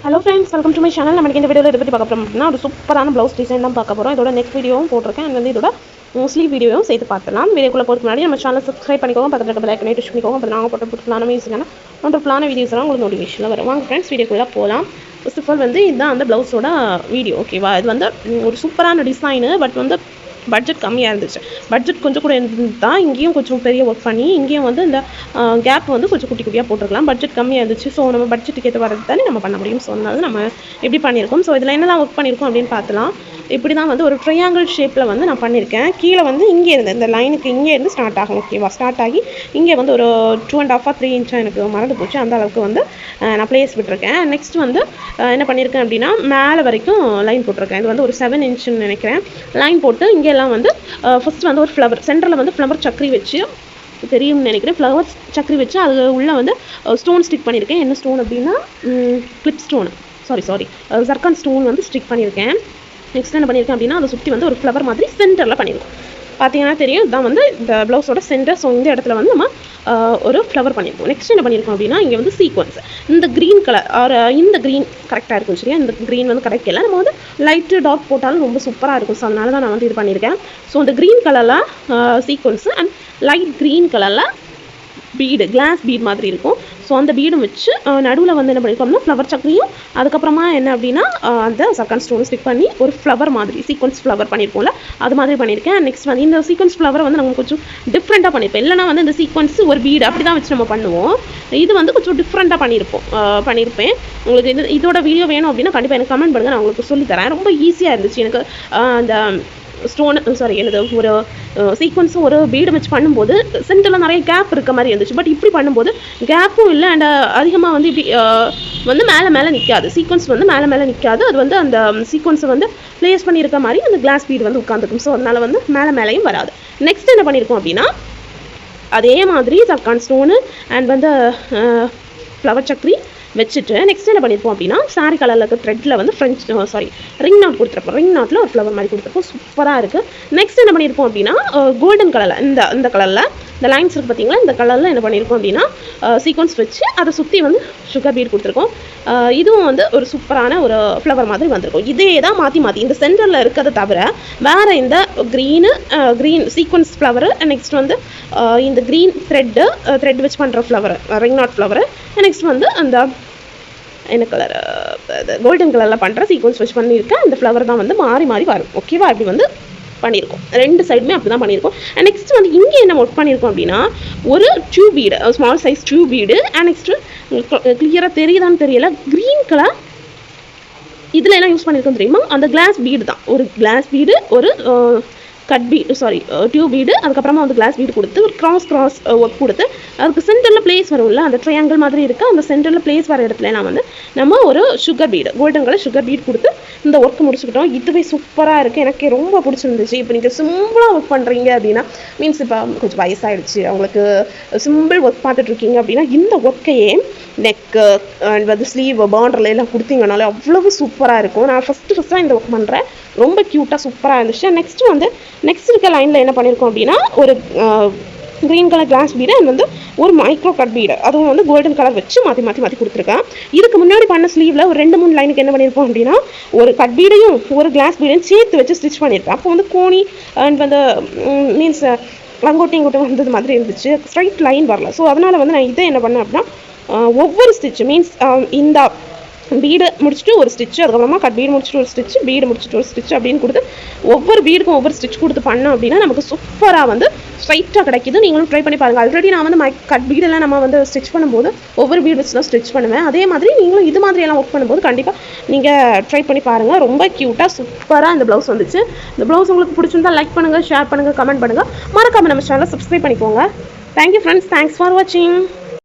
Hello friends, welcome to my channel. நம்ம இந்த வீடியோல இத பத்தி பார்க்க போறோம் அப்படினா ஒரு சூப்பரான ப்ளவுஸ் டிசைன் தான் பார்க்க போறோம். இதோட நெக் வீடியோவும் போட்டுருக்கேன். and இதோட ஸ்லீவ் வீடியோவும் சேர்த்து பார்க்கலாம். வீடியோக்குள்ள போறதுக்கு முன்னாடி நம்ம சேனலை சப்ஸ்கிரைப் பண்ணிக்கோங்க. பக்கத்துல இருக்க பெல் ஐகானை டச் பண்ணிக்கோங்க. அப்ப நாங்க போட்ட புதுசான வீடியோஸ்னா ஒன்றரை வீடியோஸ் எல்லாம் உங்களுக்கு நோட்டிஃபிகேஷன்ல வரும். வாங்க फ्रेंड्स வீடியோக்குள்ள போலாம். ஃபர்ஸ்ட் ஆஃப் ஆல் இதான் அந்த ப்ளவுஸோட வீடியோ. ஓகேவா? இது ஒரு சூப்பரான டிசைன். பட் பட்ஜெட் கம்மியாக இருந்துச்சு. பட்ஜெட் கொஞ்சம் கூட இருந்தா இங்கேயும் கொஞ்சம் பெரிய ஒர்க் பண்ணி இங்கேயும் இந்த கேப் கொஞ்சம் குட்டி குட்டியாக போட்டுருக்கலாம். பட்ஜெட் கம்மியாக இருந்துச்சு. ஸோ நம்ம பட்ஜெட்டுக்கு ஏற்ற வரது தானே நம்ம பண்ண முடியும். ஸோ அதனால நம்ம எப்படி பண்ணியிருக்கோம். ஸோ இதில் என்னெல்லாம் ஒர்க் பண்ணியிருக்கோம் அப்படின்னு பார்க்கலாம். இப்படி தான் ஒரு ட்ரையாங்கிள் ஷேப்பில் நான் பண்ணியிருக்கேன். கீழே இங்கே இருந்து இந்த லைனுக்கு இங்கே இருந்து ஸ்டார்ட் ஆகும். ஓகேவா? ஸ்டார்ட் ஆகி இங்கே ஒரு 2.5 3 இன்ச்சாக எனக்கு மறந்து போச்சு. அந்த அளவுக்கு நான் பிளேஸ் விட்டுருக்கேன். நெக்ஸ்ட் என்ன பண்ணியிருக்கேன் அப்படின்னா மேலே வரைக்கும் லைன் போட்டிருக்கேன். இது ஒரு 7 இன்ச்சுன்னு நினைக்கிறேன். லைன் போட்டு இங்கே எல்லாம் ஃபர்ஸ்ட் ஒரு ஃப்ளவர் சென்டரில் ஃப்ளவர் சக்கரி வச்சு தெரியும்னு நினைக்கிறேன். ஃப்ளவர் சக்கரி வச்சு அது உள்ள ஸ்டோன் ஸ்டிக் பண்ணியிருக்கேன். என்ன ஸ்டோன் அப்படின்னா clip stone sorry zircon stone stick பண்ணியிருக்கேன். நெக்ஸ்ட் என்ன பண்ணியிருக்கேன் அப்படின்னா அதை சுற்றி ஒரு ஃப்ளவர் மாதிரி சென்டரில் பண்ணியிருக்கோம். பார்த்தீங்கன்னா தெரியும் இதுதான் இந்த ப்ளவுஸோட சென்டர். ஸோ இந்த இடத்துல நம்ம ஒரு ஃப்ளவர் பண்ணியிருக்கோம். நெக்ஸ்ட் என்ன பண்ணியிருக்கோம் அப்படின்னா இங்கே சீக்வன்ஸ் இந்த க்ரீன் கலர் இந்த க்ரீன் கரெக்டாக இருக்கும். சரியா? இந்த க்ரீன் கரெக்ட் இல்லை. நம்ம லைட்டு டார்க் போட்டாலும் ரொம்ப சூப்பராக இருக்கும். ஸோ அதனால தான் நான் இது பண்ணியிருக்கேன். ஸோ இந்த க்ரீன் கலரில் சீக்வன்ஸு அண்ட் லைட் க்ரீன் கலரில் பீடு கிளாஸ் பீட் மாதிரி இருக்கும். ஸோ அந்த பீடும் வச்சு நடுவில் என்ன பண்ணியிருக்கோம்னா ஃப்ளவர் சக்கரியும் அதுக்கப்புறமா என்ன அப்படின்னா அந்த சர்க்கான் ஸ்டோன் ஸ்டிக் பண்ணி ஒரு ஃப்ளவர் மாதிரி சீக்வன்ஸ் ஃப்ளவர் பண்ணியிருக்கோம்ல அது மாதிரி பண்ணியிருக்கேன். நெக்ஸ்ட் இந்த சீக்வன்ஸ் ஃப்ளவரை நம்ம கொஞ்சம் டிஃப்ரெண்ட்டாக பண்ணியிருப்போம். இல்லைனா இந்த சீக்வன்ஸ் ஒரு பீடு அப்படி தான் வச்சு நம்ம பண்ணுவோம். இது கொஞ்சம் டிஃப்ரெண்ட்டாக பண்ணியிருப்பேன். உங்களுக்கு இதோட வீடியோ வேணும் அப்படின்னா கண்டிப்பாக எனக்கு கமெண்ட் பண்ணுங்கள். நான் உங்களுக்கு சொல்லித்தரேன். ரொம்ப ஈஸியாக இருந்துச்சு எனக்கு. அந்த ஒரு சீக்வன்ஸும் ஒரு பீடு வச்சு பண்ணும்போது சென்டரில் நிறைய கேப் இருக்க மாதிரி இருந்துச்சு. பட் இப்படி பண்ணும்போது கேப்பும் இல்லை அண்ட் அதிகமாக இப்படி மேலே நிற்காது. சீக்வன்ஸ் மேலே நிற்காது. அது அந்த சீக்வன்ஸை பிளேஸ் பண்ணியிருக்க மாதிரி அந்த கிளாஸ் பீடு உட்காந்துக்கும். ஸோ அதனால மேலேயும் வராது. நெக்ஸ்ட் என்ன பண்ணியிருக்கோம் அப்படின்னா அதே மாதிரி சர்க்கான் ஸ்டோனு அண்ட் ஃப்ளவர் சக்கரி வச்சுட்டு நெக்ஸ்ட் என்ன பண்ணியிருப்போம் அப்படின்னா சாரி கலரில் இருக்க த்ரெட்டில் ரிங் நாட் கொடுத்துருப்போம். ரிங் நாட்டில் ஒரு ஃப்ளவர் மாதிரி கொடுத்துருப்போம். சூப்பராக இருக்குது. நெக்ஸ்ட் என்ன பண்ணியிருப்போம் அப்படின்னா கோல்டன் கலரில் இந்த கலரில் இந்த லைன்ஸ் இருக்குது பார்த்தீங்களா? இந்த கலரில் என்ன பண்ணியிருக்கோம் அப்படின்னா சீக்வன்ஸ் வச்சு அதை சுற்றி சுகர் பீட் கொடுத்துருக்கோம். இதுவும் ஒரு சூப்பரான ஒரு ஃப்ளவர் மாதிரி வந்திருக்கும். இதே தான் மாற்றி இந்த சென்டரில் இருக்கிறத தவிர வேறு இந்த க்ரீன் சீக்வன்ஸ் ஃப்ளவரு நெக்ஸ்ட் இந்த க்ரீன் த்ரெட் வச்சு பண்ணுற flower ring not flower next அந்த என்ன கலர் கோல்டன் கலரில் பண்ணுற சீக்வன்ஸ் வச்சு பண்ணியிருக்கேன். இந்த ஃப்ளவர் தான் மாறி மாறி வரும். ஓகேவா? இப்படி பண்ணியிருக்கோம். ரெண்டு சைடுமே அப்படி தான் பண்ணியிருக்கோம். அண்ட் நெக்ஸ்ட் இங்கே என்ன ஒர்க் பண்ணியிருக்கோம் அப்படின்னா ஒரு tube bead small size tube bead and next கிளியராக தெரியுதான்னு தெரியல க்ரீன் கலர் இதில் என்ன யூஸ் பண்ணியிருக்கோம் தெரியுமா? அந்த கிளாஸ் பீடு தான். ஒரு கிளாஸ் பீடு ஒரு டியூப் பீடு அதுக்கப்புறமா கிளாஸ் பீடு கொடுத்து ஒரு கிராஸ் ஒர்க் கொடுத்து அதுக்கு சென்டரில் பிளேஸ் வரும்ல அந்த ட்ரையாங்கிள் மாதிரி இருக்குது. அந்த சென்டரில் பிளேஸ் வர இடத்துல நம்ம ஒரு sugar bead golden colour sugar bead கொடுத்து இந்த ஒர்க் முடிச்சுக்கிட்டோம். இதுவே சூப்பராக இருக்குது. எனக்கு ரொம்ப பிடிச்சிருந்துச்சு. இப்போ நீங்கள் சிம்பிளாக ஒர்க் பண்ணுறீங்க அப்படின்னா மீன்ஸ் இப்போ கொஞ்சம் வயசாகிடுச்சு அவங்களுக்கு சிம்பிள் ஒர்க் பார்த்துட்ருக்கீங்க அப்படின்னா இந்த ஒர்க்கையே நெக்கு அண்ட் ஸ்லீவ் பார்டர்ல எல்லாம் கொடுத்தீங்கனாலே அவ்வளவு சூப்பராக இருக்கும். நான் ஃபஸ்ட்டாக இந்த ஒர்க் பண்ணுறேன். ரொம்ப க்யூட்டாக சூப்பராக இருந்துச்சு. நெக்ஸ்ட் இருக்க லைனில் என்ன பண்ணியிருக்கோம் அப்படின்னா ஒரு green colour glass bead and ஒரு மைக்ரோ கட் பீடு அதுவும் கோல்டன் கலர் வச்சு மாற்றி கொடுத்துருக்கேன். இதுக்கு முன்னாடி பண்ண ஸ்லீவில் ஒரு 2-3 லைனுக்கு என்ன பண்ணியிருப்போம் அப்படின்னா ஒரு கட் பீடையும் ஒரு கிளாஸ் பீடையும் சேர்த்து வச்சு ஸ்டிச் பண்ணியிருப்பேன். அப்போ கோணி அண்ட் மீன்ஸ் லங்கோட்டி வந்தது மாதிரி இருந்துச்சு. ஸ்ட்ரைட் லைன் வரல. ஸோ அதனால் நான் இதை என்ன பண்ணேன் அப்படின்னா ஒவ்வொரு ஸ்டிச் மீன்ஸ் இந்த பீடு முடிச்சுட்டு ஒரு ஸ்டிச்சு அதுக்கப்புறமா கட் பீடு முடிச்சுட்டு ஒரு ஸ்டிச்சு பீடு முடிச்சுட்டு ஒரு ஸ்டிச் அப்படின்னு கொடுத்து ஒவ்வொரு பீடுக்கும் ஒவ்வொரு ஸ்டிச் கொடுத்து பண்ணோம் அப்படின்னா நமக்கு சூப்பராக ஸ்ட்ரைட்டாக கிடைக்கிது. நீங்களும் ட்ரை பண்ணி பாருங்கள். ஆல்ரெடி நான் கட் பீடெல்லாம் நம்ம ஸ்டிச் பண்ணும்போது ஒவ்வொரு பீடு வச்சு தான் ஸ்டிச் பண்ணுவேன். அதே மாதிரி நீங்களும் இது மாதிரியெல்லாம் ஒர்க் பண்ணும்போது கண்டிப்பாக நீங்கள் ட்ரை பண்ணி பாருங்கள். ரொம்ப க்யூட்டாக சூப்பராக இந்த ப்ளவுஸ் வந்துச்சு. இந்த ப்ளவுஸ் உங்களுக்கு பிடிச்சிருந்தா லைக் பண்ணுங்கள், ஷேர் பண்ணுங்கள், கமெண்ட் பண்ணுங்கள். மறக்காமல் நம்ம சேனலை சப்ஸ்கிரைப் பண்ணிக்கோங்க. Thank you friends. தேங்க்ஸ் ஃபார் வாட்சிங்.